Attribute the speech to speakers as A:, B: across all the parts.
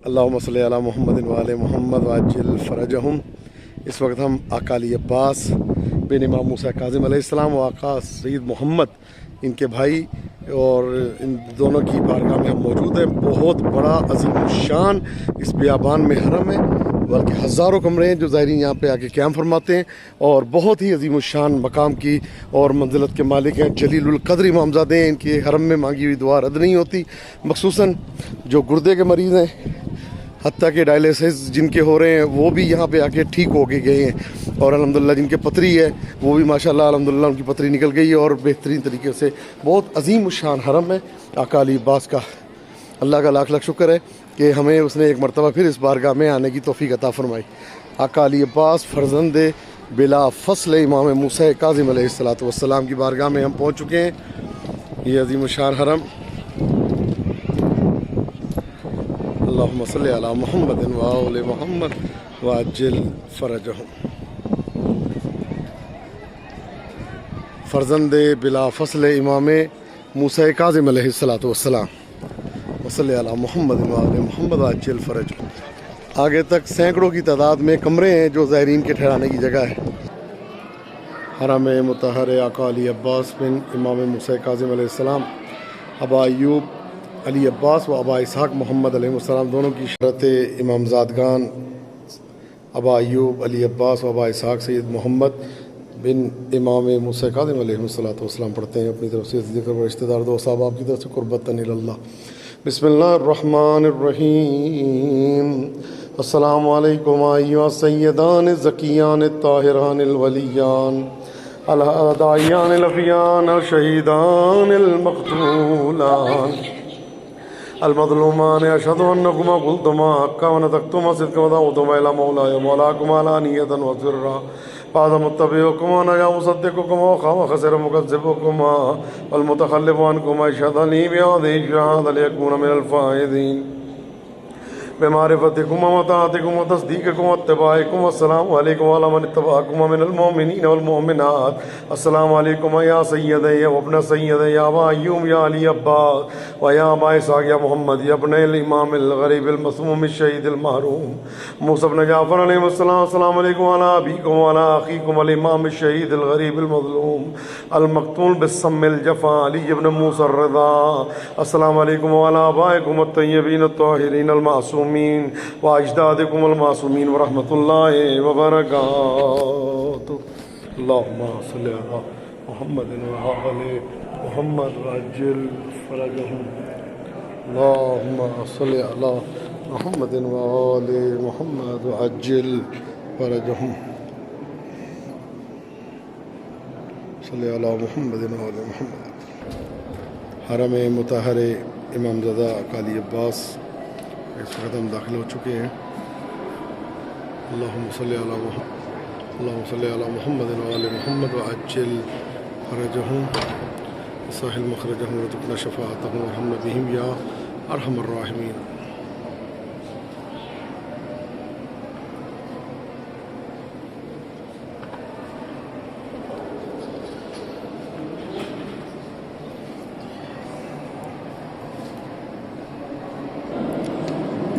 A: اللہم صلی علی محمد و آل محمد وعجل فرجہم۔ اس وقت ہم آقا علی عباس بن امام موسیٰ کاظم علیہ السلام و آقا سید محمد ان کے بھائی اور ان دونوں کی بارگاہ میں ہم موجود ہیں۔ بہت بڑا عظیم الشان اس بیابان میں حرم ہے، بلکہ ہزاروں کمرے ہیں جو زائرین یہاں پہ آ کے قیام فرماتے ہیں، اور بہت ہی عظیم الشان مقام کی اور منزلت کے مالک ہیں۔ جلیل القدر امامزادے ہیں، ان کے حرم میں مانگی ہوئی دعا رد نہیں ہوتی، مخصوصاً جو گردے کے مریض ہیں، حتیٰ کہ ڈائلیسس جن کے ہو رہے ہیں وہ بھی یہاں پہ آ کے ٹھیک ہو کے گئے ہیں، اور الحمدللہ جن کے پتری ہے وہ بھی ماشاءاللہ الحمدللہ ان کی پتری نکل گئی ہے، اور بہترین طریقے سے بہت عظیم الشان حرم ہے آقا علی عباس کا۔ اللہ کا لاکھ لاکھ شکر ہے کہ ہمیں اس نے ایک مرتبہ پھر اس بارگاہ میں آنے کی توفیق عطا فرمائی۔ آقا علی عباس فرزند بلا فصل امام موسیٰ کاظم علیہ السلام کی بارگاہ میں ہم پہنچ چکے ہیں۔ یہ عظیم الشان حرم، اللہم صلی علی محمد و آل محمد وعجل فرجہم۔ فرزند بلا فصل امام موسیٰ کاظم علیہ السلام، وصلی علی محمد و آل محمد وعجل فرجہم۔ آگے تک سینکڑوں کی تعداد میں کمرے ہیں جو زائرین کے ٹھہرانے کی جگہ ہے۔ حرم مطہر آقا علی عباس بن امام موسیٰ کاظم علیہ السلام، ابا ایوب علی عباس و ابا اسحاق محمد علیہ السلام دونوں کی شرط امامزادگان ابا ایوب علی عباس و ابا اسحاق سید محمد بن امام موسیٰ کاظم علیہ السلام پڑھتے ہیں اپنی طرف سے ذکر و رشتہ دار دوست احباب کی طرف سے قربتاً اللہ۔ بسم اللہ الرحمن الرحیم۔ السلام علیکم ایھا السیدان الزکیان الطاہران الولیان الہدایان الافیان الشہیدان المقتولان المظلومان، اشہد انکما قلتما حقا ونطقتما صدقا ودعوتما الی مولایا مولاکما علانیۃ وسرا بعد متبعکما نجا مصدقکما وخاب خسر مکذبکما والمتخلف عنکما اشہد لی بہذہ الشہادۃ لیکون من الفائزین بمعرفتکم وطاعتکم وتصدیقکم واتباعکم۔ السلام علیکم وعلی من اتبعکم من المؤمنین والمؤمنات۔ السلام علیکم یا سیدی و ابن سیدی یا ابا ایوب یا علی عباس و یا ابا اسحاق یا محمد یا ابن الامام الغریب المسموم الشہید المحروم موسیٰ بن جعفر علیہ السلام۔ السلام علیکم وعلی ابیکم وعلی اخیکم الامام الشہید الغریب المظلوم المقتول بالسم الجفا علی ابن موسیٰ الرضا۔ السلام علیکم وعلی آبائکم الطیبین الطاہرین المعصومین و اجدادکم المعصومین ورحمۃ اللہ وبرکاتہ۔ اللہم صلی علی محمد و آل محمد وعجل فرجہم۔ اللہم صلی علی محمد و آل محمد وعجل فرجہم۔ صلی علی محمد و آل محمد۔ حرم مطہر امامزادہ آقا علی عباس اس وقت ہم داخل ہو چکے ہیں۔ اللہم صلی علی محمد و آل محمد وعجل فرجہم وسہل مخرجہم ورزقنا شفاعتہم وارحمنا بہم یا ارحم الراحمین۔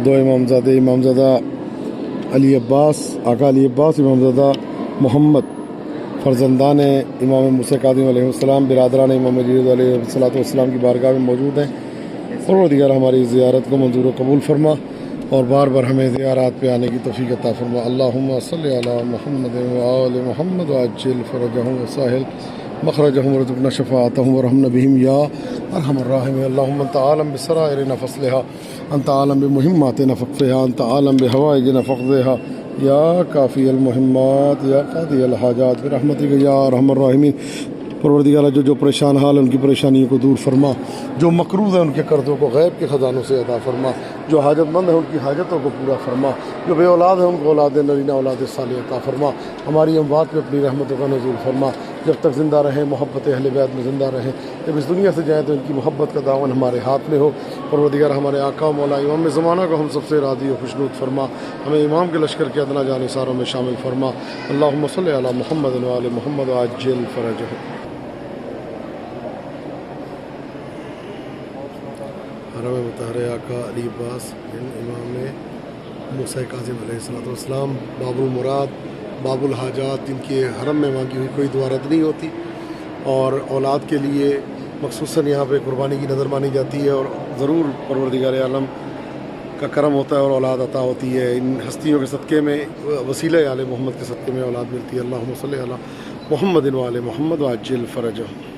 A: دو امامزادہ علی عباس آقا علی عباس امامزادہ محمد فرزندان امام موسیٰ کاظم علیہ السلام برادران امام مجید علیہ السلام کی بارگاہ میں موجود ہیں۔ پروردگار ہماری زیارت کو منظور و قبول فرما اور بار بار ہمیں زیارات پہ آنے کی توفیق عطا فرما۔ اللہم صلی علی محمد و آل محمد وعجل فرجہم وسہل مخرجہم ورزقنا شفاعتہم وارحمنا بہم یا ارحم الراحمین۔ اللہم انت عالم بسرائرنا فصلھا، انت عالم بمہماتنا فاقضھا، انت عالم بحوائجنا فاقضھا یا کافی المہمات یا قاضی الحاجات برحمتک یا ارحم الراحمین۔ پروردگار جو پریشان حال ہیں ان کی پریشانیوں کو دور فرما، جو مقروض ہیں ان کے قرضوں کو غیب کے خزانوں سے عطا فرما، جو حاجت مند ہیں ان کی حاجتوں کو پورا فرما، جو بے اولاد ہیں ان کو اولاد نرینہ اولاد صالح عطا فرما۔ ہماری اموات پہ اپنی رحمتوں کا نزول فرما، جب تک زندہ رہیں محبت اہل بیت میں زندہ رہیں، جب اس دنیا سے جائیں تو ان کی محبت کا دامن ہمارے ہاتھ میں ہو۔ پروردگار ہمارے آقا و مولا امام زمانہ کو ہم سب سے راضی و خوشنود فرما، ہمیں امام کے لشکر کے ادنا جانثاروں میں شامل فرما۔ اللہم صلی علی محمد و آل محمد وعجل فرجہم۔ حرم مطہر آقا علی عباس بن امام موسیٰ کاظم علیہ السلام، باب المراد، باب الحاجات، جن کے حرم میں مانگی ہوئی کوئی دعا رد نہیں ہوتی، اور اولاد کے لیے مخصوصاً یہاں پہ قربانی کی نظر مانی جاتی ہے، اور ضرور پروردگار عالم کا کرم ہوتا ہے اور اولاد عطا ہوتی ہے۔ ان ہستیوں کے صدقے میں، وسیلہ آل محمد کے صدقے میں اولاد ملتی ہے۔ اللہم صلی علی محمد و آل محمد وعجل فرجہم۔